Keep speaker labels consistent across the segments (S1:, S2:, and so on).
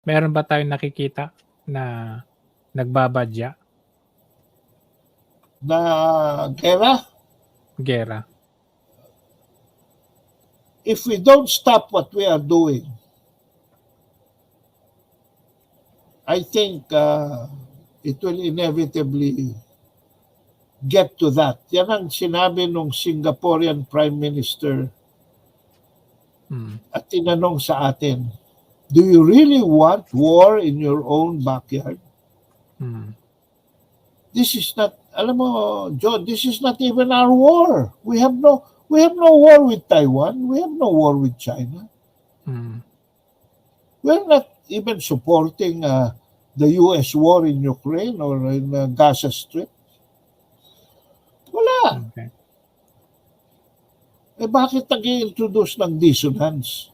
S1: Meron ba tayong nakikita na nagbabadya?
S2: Na Gyera,
S1: Gyera.
S2: if we don't stop what we are doing, I think it will inevitably get to that. Yan ang sinabi nung Singaporean Prime Minister at tinanong sa atin, do you really want war in your own backyard? This is not, alam mo, Joe, this is not even our war. We have no war with Taiwan. We have no war with China. We're not even supporting the U.S. war in Ukraine or in Gaza Strip. Wala.
S1: Okay.
S2: Eh bakit nag-i-introduce ng dissonance?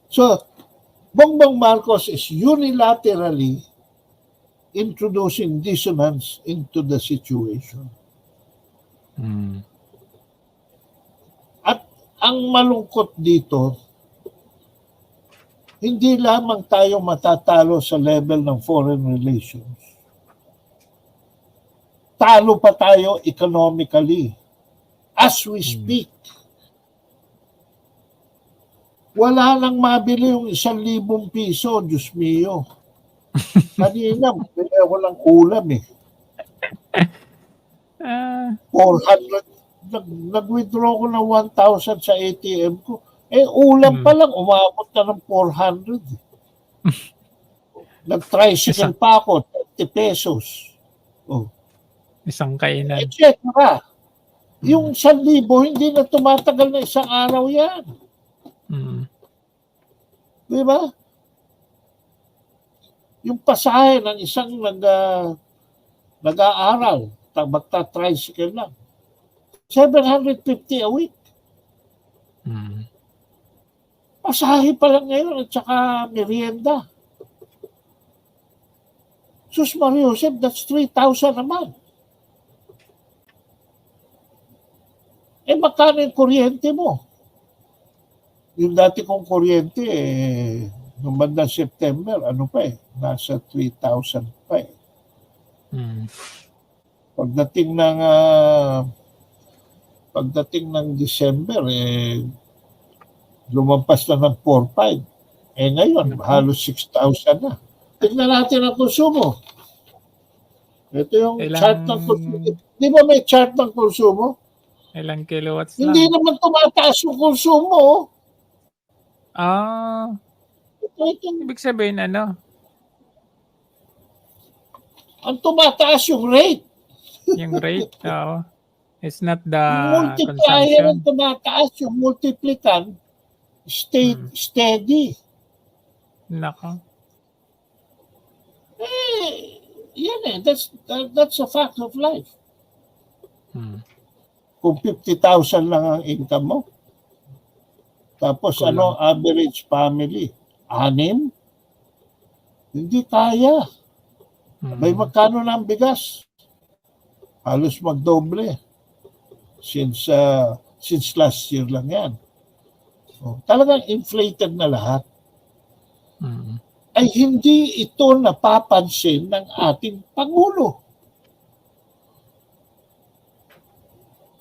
S2: So, Bongbong Marcos is unilaterally introducing dissonance into the situation. At ang malungkot dito, hindi lamang tayo matatalo sa level ng foreign relations. Talo pa tayo economically. As we speak, wala nang mabili yung 1,000 piso, Diyos mio. Kanina, bili ako ng ulam eh. 400, nag-withdraw ko ng 1,000 sa ATM ko. Eh, ulam pa lang, umabot na ng 400. Nag-tricycle pa ako, 30 pesos. Oh.
S1: Isang kainan.
S2: Et cetera. Yung 1,000, hindi na tumatagal na isang araw yan. Diba? Yung pasahe ng isang nag-aaral, magta-tricycle lang, 750 a week. Pasahe pa lang ngayon at saka merienda. Sus Mario Joseph, that's 3,000 a month. Eh, magkano yung kuryente mo? Yung dati kong kuryente, nung bandang September, ano pa eh, nasa 3,000 pa eh. Pagdating ng December, lumampas na ng 4,500. Eh ngayon, halos 6,000 na. Tignan natin ang konsumo. Ito yung chart ng konsumo. Di ba may chart ng konsumo?
S1: Ilang kilowatts lang?
S2: Hindi naman tumataas yung konsumo.
S1: Ibig sabihin ano?
S2: Ang tumataas yung rate.
S1: Yung rate, it's not the
S2: multiplier ang
S1: consumption.
S2: tumataas, yung multiplicand steady.
S1: Nako.
S2: Yan that's a fact of life. Kung 50,000 lang ang income mo, tapos average family, 6? Hindi kaya. May magkano na ang bigas? Halos magdoble. Since last year lang yan. Talagang inflated na lahat. Ay hindi ito napapansin ng ating Pangulo.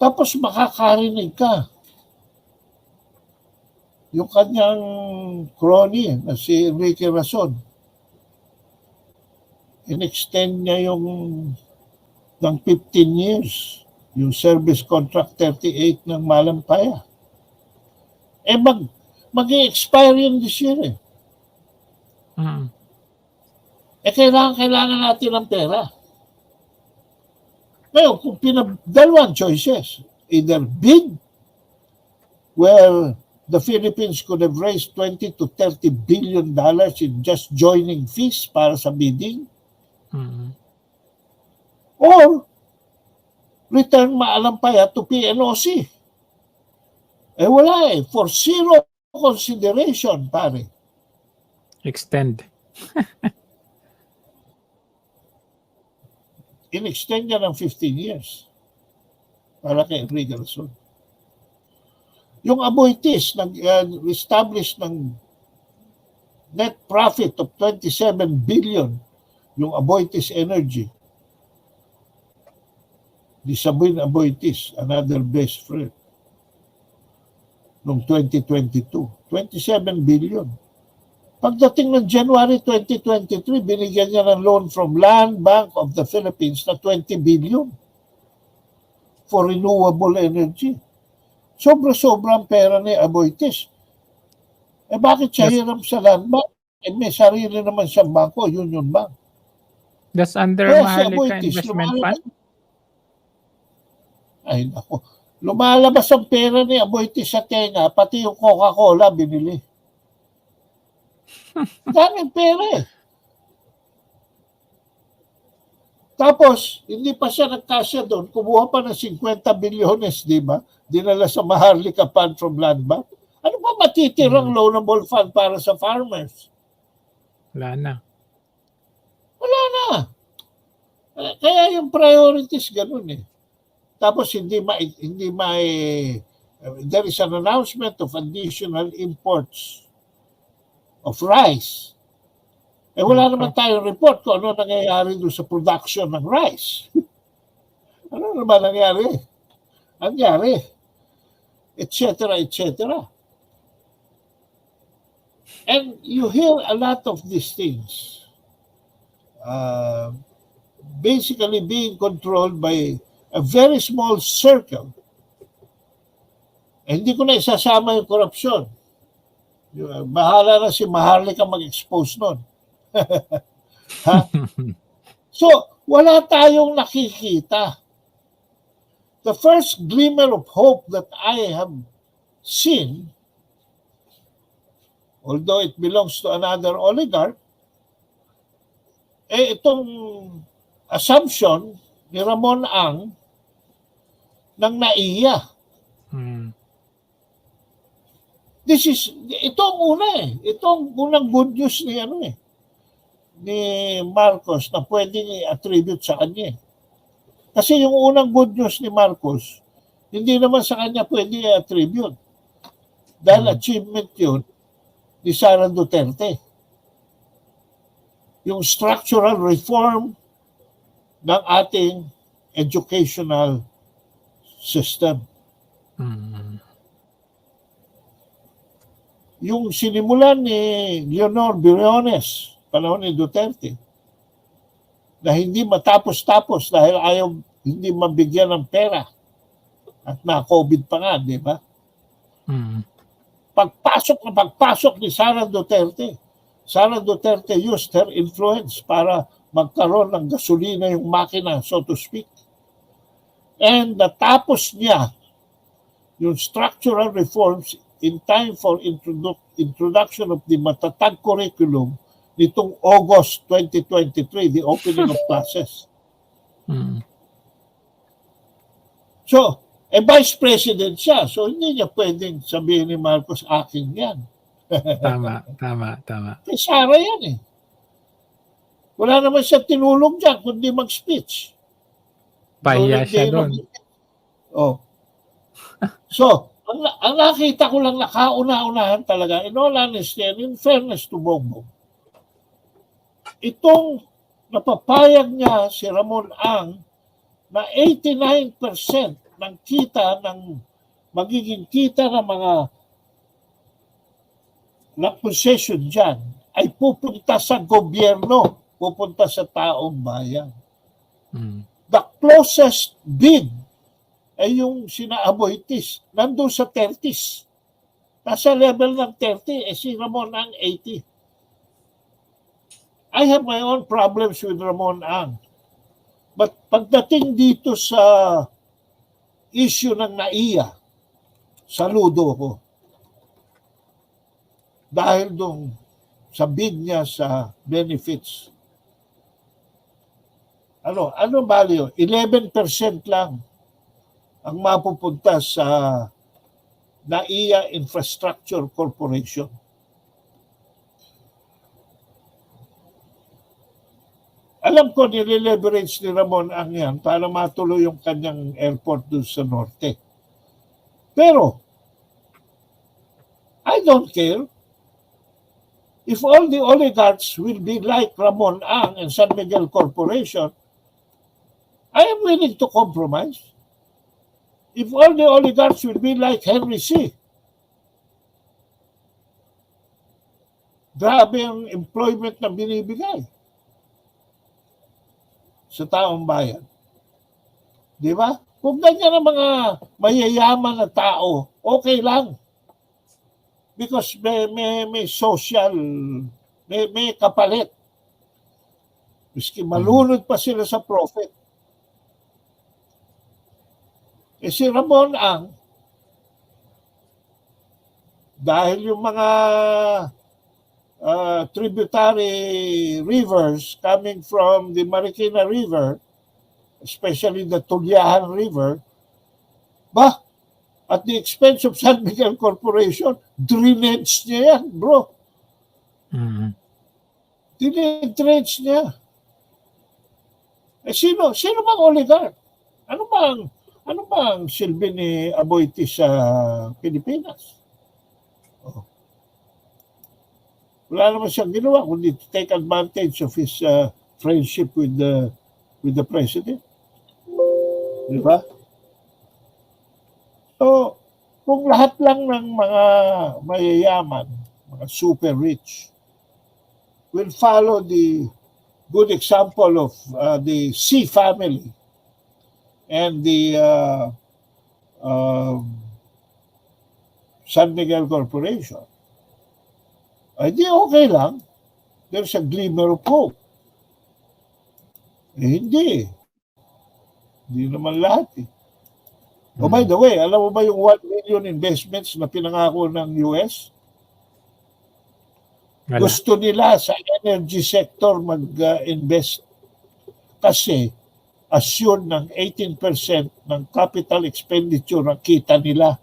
S2: Tapos makakarinig ka. Yung kanyang crony na si Enrique Rason, in-extend niya yung ng 15 years, yung service contract 38 ng Malampaya. Eh mag-i-expire yun this year eh. Eh kailangan natin ng pera. Ngayon, kung dalawang choices, either bid, where the Philippines could have raised $20 to $30 billion in just joining fees para sa bidding, or return Malampaya to PNOC. Eh wala eh, for zero consideration, pare.
S1: Extend.
S2: In-extend niya ng 15 years para kay Enrique Rason. Yung Aboitiz, nag-establish ng net profit of 27 billion yung Aboitiz Energy. Di Sabine Aboitiz, another best friend, noong 2022. 27 billion. Pagdating ng January 2023, binigyan niya ng loan from Land Bank of the Philippines na 20 billion for renewable energy. Sobra-sobrang pera ni Aboitiz. Bakit siya hiram sa Land Bank? May sarili naman siyang bangko, Union Bank.
S1: That's under
S2: Kaya si
S1: Maharlika
S2: Aboitiz,
S1: Investment Fund?
S2: Ay, naku. Lumalabas ang pera ni Aboitiz sa tenga, pati yung Coca-Cola binili. Daming pera eh. Tapos, hindi pa siya nagkasya doon. Kumuha pa ng 50 bilyones, di ba? Dinala sa Maharlika Fund from Land Bank. Ano ba matitirang loanable fund para sa farmers?
S1: Wala na.
S2: Wala na. Kaya yung priorities ganun eh. Tapos there is an announcement of additional imports of rice. Wala naman tayong report kung ano nangyayari doon sa production ng rice. Ano naman nangyari? Nangyari. Etc. And you hear a lot of these things basically being controlled by a very small circle. Hindi ko na isasama yung korupsyon. Bahala na si Maharlika mag-expose nun. Ha? So, wala tayong nakikita. The first glimmer of hope that I have seen, although it belongs to another oligarch, itong assumption ni Ramon Ang ng NAIA. Ito ang una eh. Ito ang unang good news ni Marcos na pwedeng i-attribute sa kanya. Kasi yung unang good news ni Marcos, hindi naman sa kanya pwedeng i-attribute. Dahil achievement yun ni Sara Duterte. Yung structural reform ng ating educational system. Yung sinimulan ni Leonor Briones, panahon ni Duterte, na hindi matapos-tapos dahil hindi mabigyan ng pera at na-COVID pa nga, di ba? Pagpasok ni Sara Duterte used her influence para magkaroon ng gasolina yung makina, so to speak. And natapos niya yung structural reforms in time for introduction of the matatag curriculum nitong August 2023, the opening of classes. So, vice president siya. So, hindi niya pwedeng sabihin ni Marcos, akin yan.
S1: Tama.
S2: Kay Sara yan eh. Wala naman siya tinulong dyan kundi mag-speech.
S1: Pahiya siya doon.
S2: So, ang nakita ko lang nakauna-unahan talaga, in all honesty and in fairness to Bongbong, itong napapayag niya si Ramon Ang na 89% ng kita magiging kita ng mga concession dyan ay pupunta sa gobyerno, pupunta sa taong bayan. The closest bid ay yung sina Aboitiz, nandun sa 30s. Nasa level ng 30, si Ramon Ang 80. I have my own problems with Ramon Ang. But pagdating dito sa issue ng NAIA, saludo ko. Dahil doon sa bid niya sa benefits. Ano value? 11% lang ang mapupunta sa NAIA Infrastructure Corporation. Alam ko nile-leverage ni Ramon Ang yan para matuloy yung kanyang airport doon sa norte. Pero, I don't care. If all the oligarchs will be like Ramon Ang and San Miguel Corporation, I am willing to compromise. If all the oligarchs will be like Henry C., grabe ang employment na binibigay sa taong bayan. Di ba? Kung ganyan ang mga mayayaman na tao, okay lang. Because may social, may kapalit. Miski malunod pa sila sa profit. Si Ramon Ang, dahil yung mga tributary rivers coming from the Marikina River, especially the Tulyahan River, at the expense of San Miguel Corporation, drainage niya yan, bro.
S1: Mm-hmm.
S2: Drainage niya. Sino bang oligarch? Ano bang silbi ni Aboiti sa Pilipinas? Wala naman siyang ginawa kundi to take advantage of his friendship with the president. Di ba? So, kung lahat lang ng mga mayayaman, mga super rich, will follow the good example of the C family and the San Miguel Corporation, ay di okay lang. There's a glimmer of hope. Hindi. Hindi naman lahat eh. Oh, by the way, alam mo ba yung 1 million investments na pinangako ng US?
S1: Wala.
S2: Gusto nila sa energy sector mag-invest kasi assure ng 18% ng capital expenditure ang kita nila.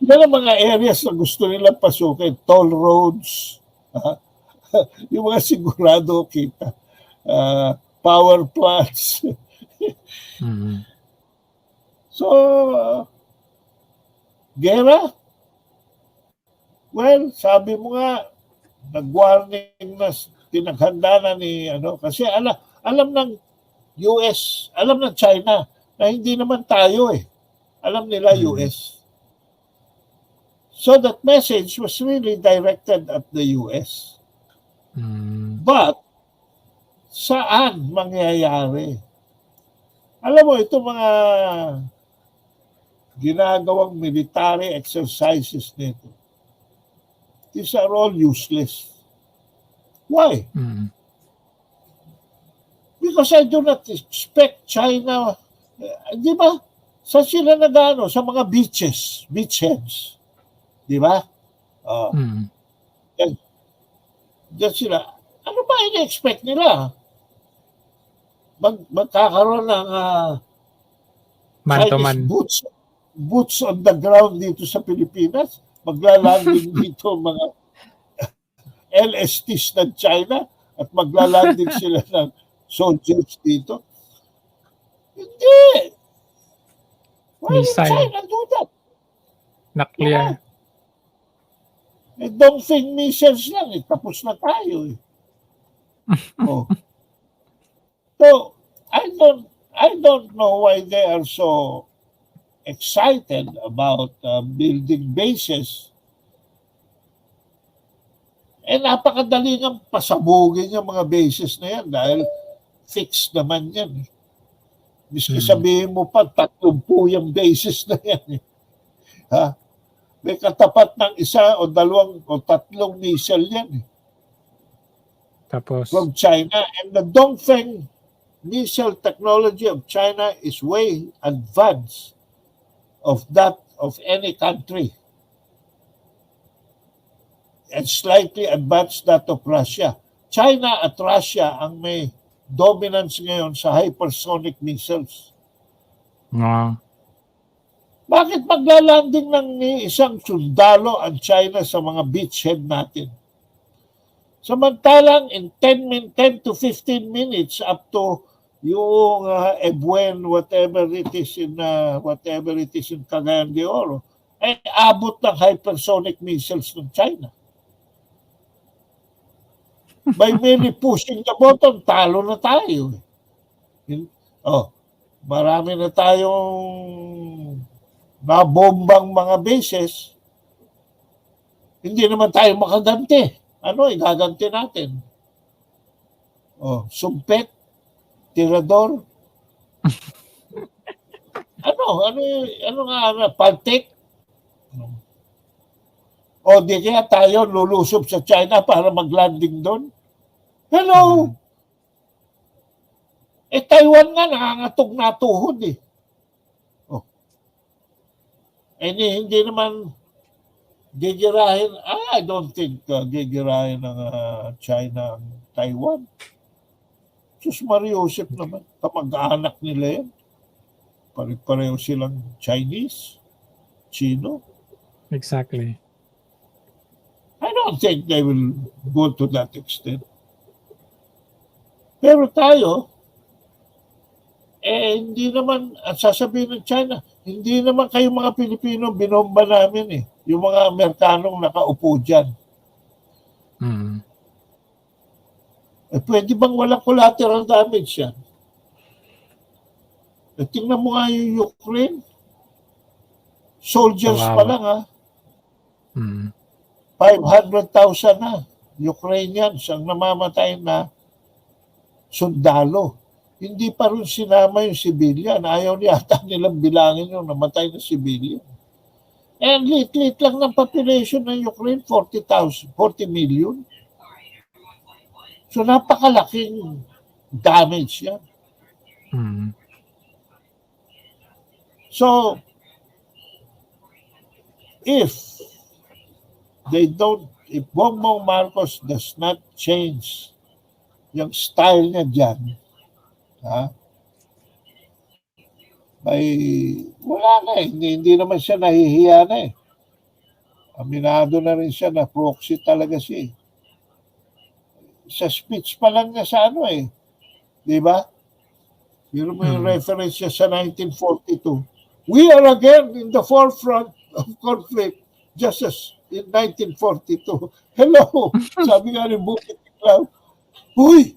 S2: Yan ang mga areas na gusto nilang pasukin. Toll roads, yung mga sigurado kita. Power plants.
S1: Mm-hmm.
S2: So, Gyera, well, sabi mo nga, nag-warning na, pinaghanda na ni, kasi alam ng US, alam ng China, na hindi naman tayo eh. Alam nila US. So that message was really directed at the US. But, saan mangyayari? Alam mo, ito mga ginagawang military exercises nito, these are all useless. Why? Because I do not expect China, di ba? Sa sila nagano sa mga beachheads. Di ba? Diyan sila. Ano ba ina-expect nila? Magkakaroon ng Chinese boots on the ground dito sa Pilipinas? Maglalanding dito mga LSTs ng China at maglalanding sila ng soldiers dito? Hindi. Why would China do that?
S1: Na-clear.
S2: Dongfeng missiles lang, tapos na tayo. Oh. So, I don't know why they are so excited about building bases. Napakadali ng pasabugin yung mga bases na yan dahil fixed naman yan. Miski sabihin mo pa, 30 yung bases na yan. Ha? May katapat ng isa o 2 o 3 missile yan.
S1: Tapos,
S2: from China. And the Dongfeng missile technology of China is way advanced of that of any country. And slightly advanced that of Russia. China at Russia ang may dominance ngayon sa hypersonic missiles. Bakit maglalanding ng isang sundalo ang China sa mga beachhead natin? Samantalang in 10 to 15 minutes up to yung Ebuen, whatever it is in Cagayan de Oro, ay abot ng hypersonic missiles ng China. By merely pushing the button, talo na tayo. Marami na tayong nabombang mga bases. Hindi naman tayo makaganti. Ano igaganti natin? Sumpet, tirador. Ano nga, paltik? Di kaya tayo lulusob sa China para mag-landing doon? Hello! Taiwan nga nangangatog na tuhod eh. Hindi naman gigirahin. I don't think gigirahin ng China ang Taiwan. Sus Mariusip naman. Kamag-anak nila yan. Pare-pareho silang Chinese, Chino.
S1: Exactly.
S2: I don't think they will go to that extent. Pero tayo, hindi naman, at sasabihin ng China, hindi naman kayo mga Pilipino binomba namin eh. Yung mga Amerikanong nakaupo dyan. Pwede bang walang collateral damage yan? Tingnan mo nga yung Ukraine. Soldiers pa lang ha. 500,000 na Ukrainians ang namamatay na sundalo. Hindi pa rin sinama yung civilian. Ayaw yata nilang bilangin yung namatay na civilian. And lit-lit lang ng population ng Ukraine, 40 million. So napakalaking damage yan. So, if Bongbong Marcos does not change yung style niya dyan, wala na eh. Hindi naman siya nahihiya na eh. Aminado na rin siya na proxy talaga siya eh. Sa speech pa lang niya sa di ba? Yun mo yung reference niya sa 1942. We are again in the forefront of conflict just as in 1942. Hello! Sabi nga ni Bukit Tiklaw, huy!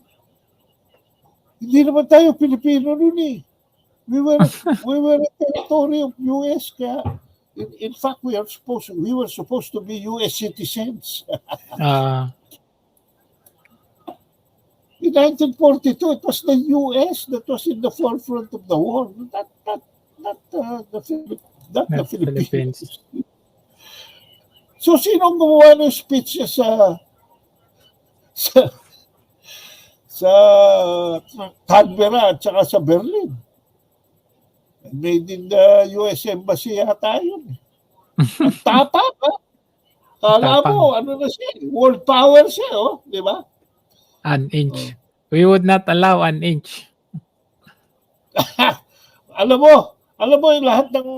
S2: Hindi naman tayo Pilipino nun eh. We were a territory of US kaya in fact we were supposed to be US citizens. In 1942, it was the US that was in the forefront of the war, not the Philippines. So, sinong gumawa ng speech niya sa Canberra at saka sa Berlin? Made in the US Embassy yata yun. Ang tapang, ha? Kala mo, na siya, world power siya, di ba?
S1: An inch. We would not allow an inch.
S2: Alam mo yung lahat ng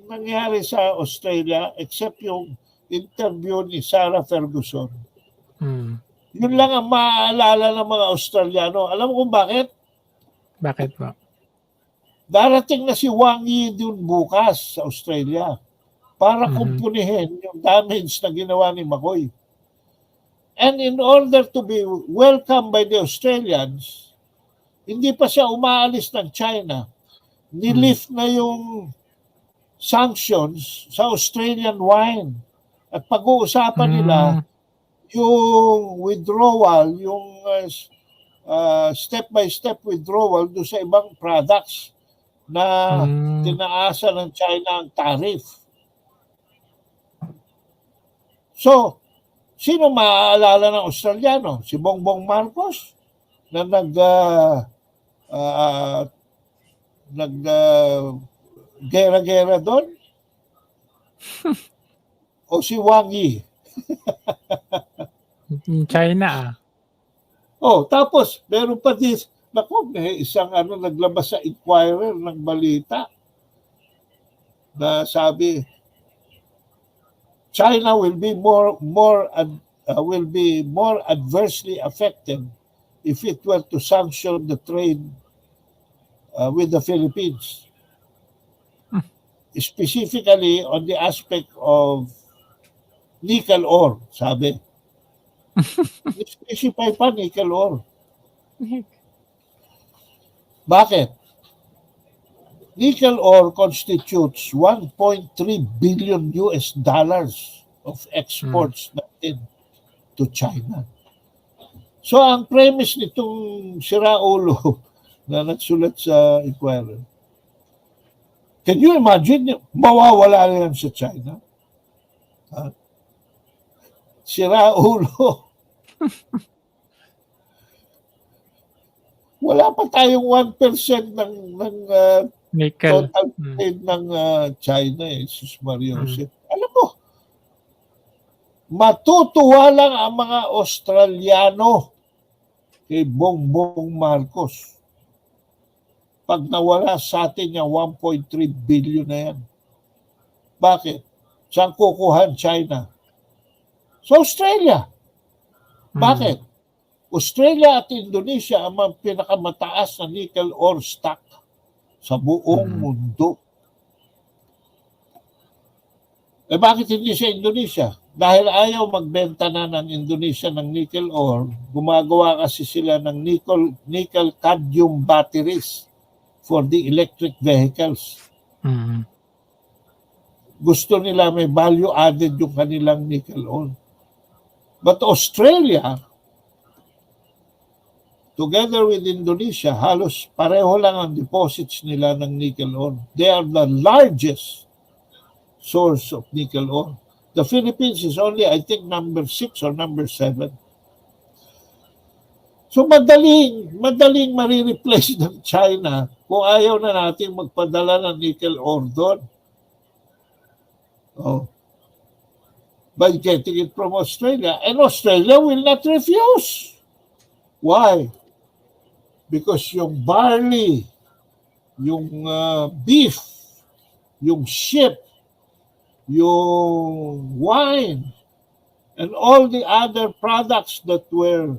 S2: nangyari sa Australia except yung interview ni Sarah Ferguson. Yun lang ang maaalala ng mga Australiano. Alam mo kung bakit?
S1: Bakit ba?
S2: Darating na si Wang Yi dun bukas sa Australia para kumpunihin yung damage na ginawa ni McCoy. And in order to be welcomed by the Australians, hindi pa siya umaalis ng China. Nilift na yung sanctions sa Australian wine. At pag-uusapan nila yung withdrawal, yung step-by-step withdrawal doon sa ibang products na tinaasa ng China ang tariff. So, sino maaalala ng Australiano? Si Bongbong Marcos na gera-gera doon? O si Wang Yi?
S1: China
S2: Tapos meron pa may isang naglabas sa Inquirer ng balita na sabi China will be more adversely affected if it were to sanction the trade with the Philippines. specifically on the aspect of nickel ore, sabi. Specify pa nickel ore. Bakit? Nickel ore constitutes 1.3 billion US dollars of exports natin to China. So ang premise nitong siraulo na nagsulat sa inquiry, can you imagine, mawawala na yan sa China? Siraulo. Wala pa tayong 1% ng
S1: Nickel.
S2: total trade ng China, Jesus Mario. Alam mo, matutuwa lang ang mga Australiano kay Bongbong Marcos pag nawala sa atin yung 1.3 billion na yan. Bakit? Saan kukuhan China? Sa Australia. Bakit? Australia at Indonesia ang mga pinakamataas na nickel ore stock sa buong mundo. Eh bakit hindi sa Indonesia? Dahil ayaw magbenta na ng Indonesia ng nickel ore, gumagawa kasi sila ng nickel cadmium batteries for the electric vehicles. Gusto nila may value added yung kanilang nickel ore. But Australia, together with Indonesia, halos pareho lang ang deposits nila ng nickel ore. They are the largest source of nickel ore. The Philippines is only, I think, number 6 or number 7. So madaling marireplace ng China kung ayaw na natin magpadala ng nickel ore doon. By getting it from Australia. And Australia will not refuse. Why? Because yung barley, yung beef, yung sheep, yung wine, and all the other products that were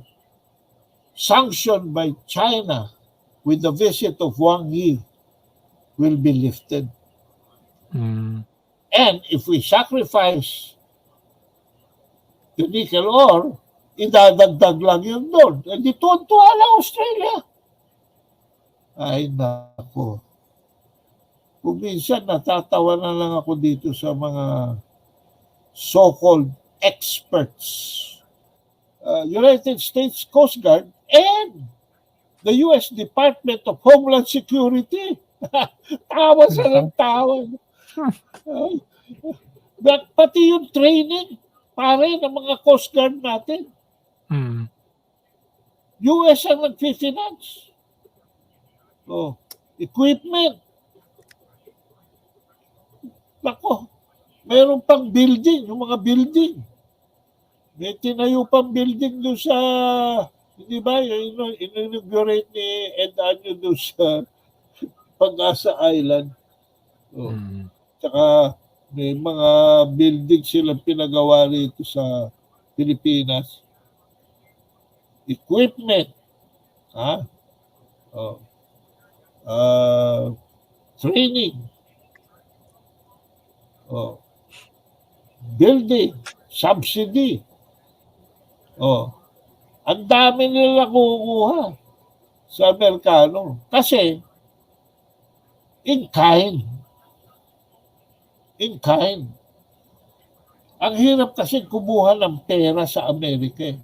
S2: sanctioned by China with the visit of Wang Yi will be lifted. And if we sacrifice the nickel ore, idadagdag lang yun doon. E di tuwa lang Australia. Ay, nako. Kung minsan natatawa na lang ako dito sa mga so-called experts. United States Coast Guard and the U.S. Department of Homeland Security. Tawa sa ng tawa. Pati yung training, pare, ng mga Coast Guard natin. US ang nag-finance. Equipment. Nako, mayroon pang building, yung mga building. May tinayo pang building doon sa, hindi ba, inaugurate ni Ed Anyo doon sa Pag-asa Island. Tsaka may mga building silang pinagawa rito sa Pilipinas. Equipment. Training. Building. Subsidy. Ang dami nila kukuha sa Amerikano. Kasi, in kind. Ang hirap kasi kumuha ng pera sa Amerika.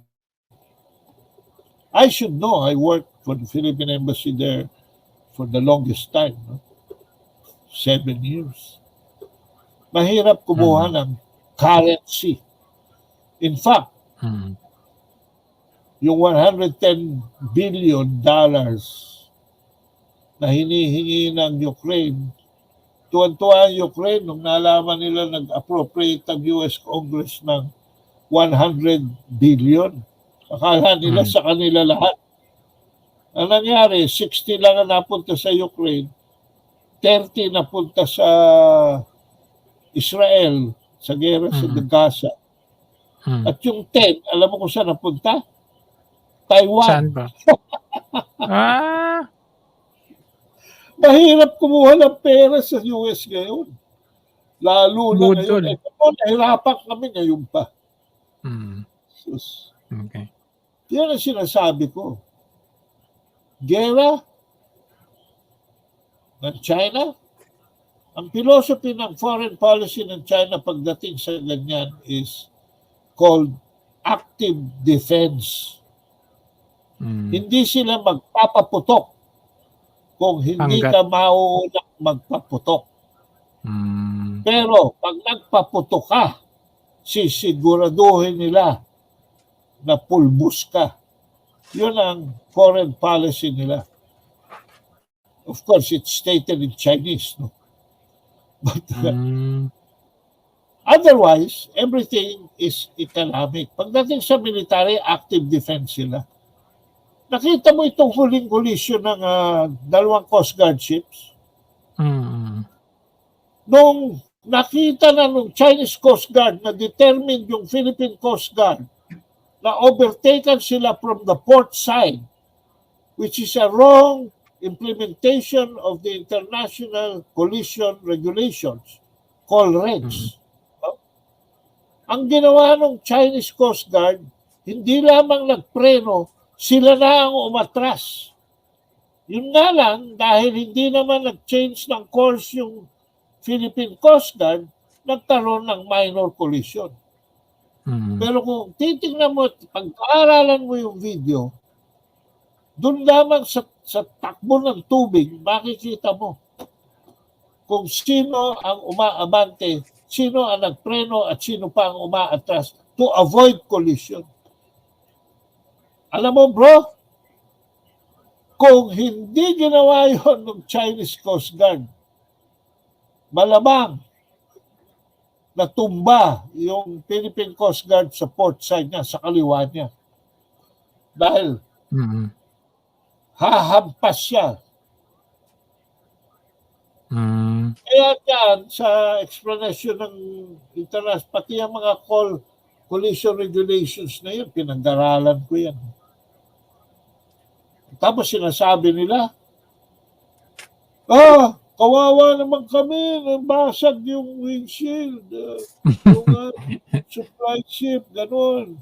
S2: I should know. I worked for the Philippine Embassy there for the longest time. 7 years. Mahirap kumuha ng currency. In fact, yung $110 billion na hinihingi ng Ukraine, tuwan-tuwa ang Ukraine nung nalaman nila nag-appropriate ang US Congress ng 100 billion. Akala nila sa kanila lahat. Ang nangyari, 60 lang ang napunta sa Ukraine, 30 napunta sa Israel, sa Gyera sa Gaza. At yung 10, alam mo kung saan napunta? Taiwan.
S1: Saan ba?
S2: Mahirap kumuha ng pera sa US ngayon. Lalo na ngayon.
S1: Budol.
S2: Nahirapan kami ngayon pa.
S1: Mm.
S2: Sus.
S1: Okay.
S2: Yan ang sinasabi ko. Gyera ng China, ang philosophy ng foreign policy ng China pagdating sa ganyan is called active defense. Hindi sila magpapaputok kung hindi ka mauunang magpaputok. Pero pag nagpaputok ka, sisiguraduhin nila na pulbus ka. Yun ang foreign policy nila. Of course, it's stated in Chinese, no? But otherwise, everything is economic. Pagdating sa military, active defense sila. Nakita mo itong huling collision ng dalawang Coast Guard ships? Nung nakita na nung Chinese Coast Guard na determined yung Philippine Coast Guard na overtaken sila from the port side, which is a wrong implementation of the International Collision Regulations called REGS. Ang ginawa ng Chinese Coast Guard, hindi lamang nagpreno, sila na ang umatras. Yun nga lang, dahil hindi naman nag-change ng course yung Philippine Coast Guard, nagkaroon ng minor collision. Pero kung titingnan mo, pag-aaralan mo yung video, doon lamang sa takbo ng tubig, makikita mo kung sino ang umaabante, sino ang nagpreno at sino pa ang umaatras to avoid collision. Alam mo bro, kung hindi ginawa yon ng Chinese Coast Guard, malamang natumba yung Philippine Coast Guard sa port side niya, sa kaliwa niya. Dahil hahampas siya. Kaya dyan, sa explanation ng international, pati ang mga collision regulations na yun, pinag-aralan ko yan. Tapos sinasabi nila, kawawa naman kami, basag yung windshield, yung supply ship, gano'n.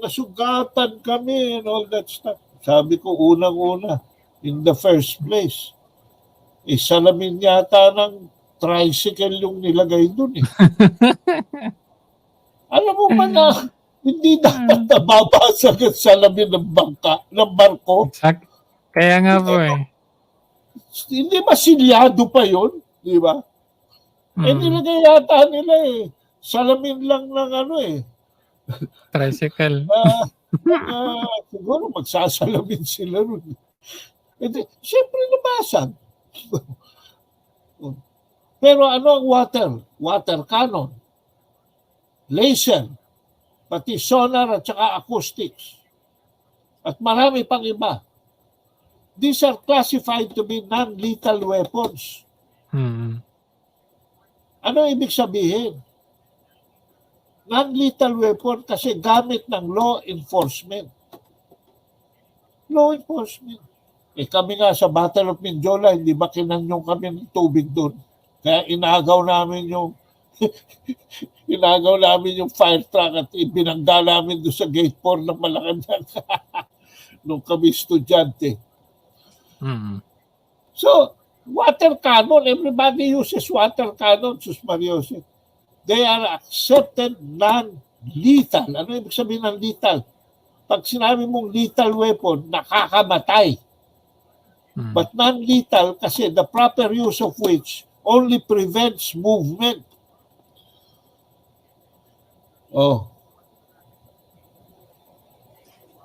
S2: Nasugatan kami and all that stuff. Sabi ko, unang-una, in the first place, salamin yata ng tricycle yung nilagay dun eh. Alam mo ba na, hindi dapat nababasag ang salamin ng barko?
S1: Exact. Kaya nga po eh.
S2: Hindi ba silyado pa yun? Di ba? Nilagay yata nila eh. Salamin lang ng
S1: tricycle.
S2: Siguro magsasalamin sila ron. Siyempre nabasag. Pero ano ang water cannon, laser, pati sonar at saka acoustics at marami pang iba. These are classified to be non-lethal weapons. Ano ibig sabihin? Non-lethal weapon kasi gamit ng law enforcement. Law enforcement. Kami nga sa Battle of Mindiola, hindi ba kinanyong kami ng tubig doon? Kaya inagaw namin yung fire truck at ibinangga namin doon sa gate 4 ng Malacanang nung kami estudyante. So, water cannon, everybody uses water cannon, Sus Mariose. They are accepted non-lethal. Ano ibig sabihin ng lethal? Pag sinabi mong lethal weapon, nakakamatay. But non-lethal kasi the proper use of which only prevents movement.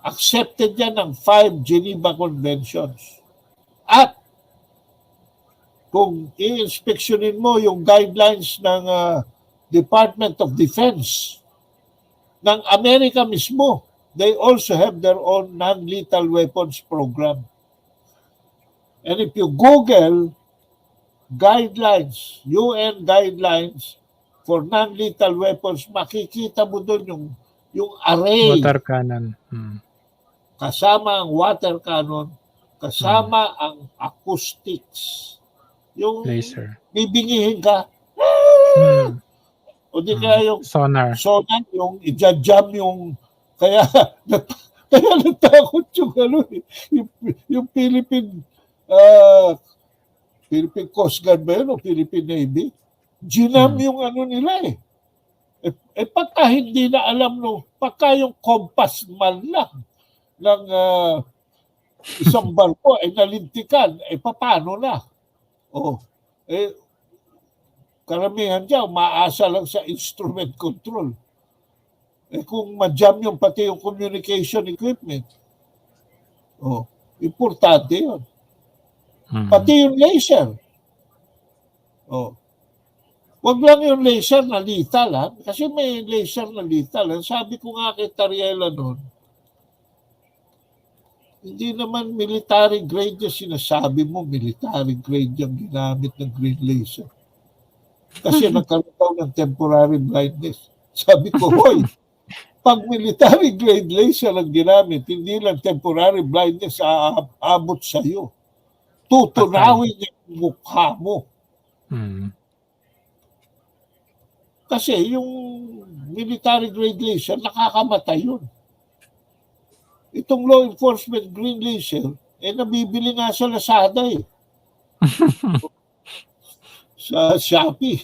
S2: Accepted yan ng 5 Geneva Conventions. At kung i-inspeksyonin mo yung guidelines ng Department of Defense ng Amerika mismo, they also have their own non-lethal weapons program. And if you Google guidelines, UN guidelines for non-lethal weapons, makikita mo doon yung array.
S1: Water cannon.
S2: Kasama ang water cannon, kasama ang acoustics. Yung
S1: laser.
S2: bibingihin ka, O di kaya yung
S1: Sonar.
S2: sonar, yung i-jam yung, kaya, kaya natakot yung ano, yung Philippine, Philippine Coast Guard ba yun o Philippine Navy? Ginam yung ano nila eh. Pagka hindi na alam no, pagka yung compass man lang ng isang barko ay nalintikan, paano na? Karamihan dyan, maasa lang sa instrument control. Kung ma-jam yung pati yung communication equipment, importante yun. Pati yung laser. Wag lang yung laser na lethal, kasi may laser na lethal. Sabi ko nga kay Tariela noon, hindi naman military grade yung sinasabi mo, military grade yung ginamit ng green laser. Kasi nagkaroon daw ng temporary blindness. Sabi ko, hoy, pag military grade laser ang ginamit, hindi lang temporary blindness aabot sa'yo. Tutunawin yung mukha mo. Kasi yung military grade laser, nakakamatay yun. Itong law enforcement green laser, nabibili nga sa Lazada eh. Sa Shopee.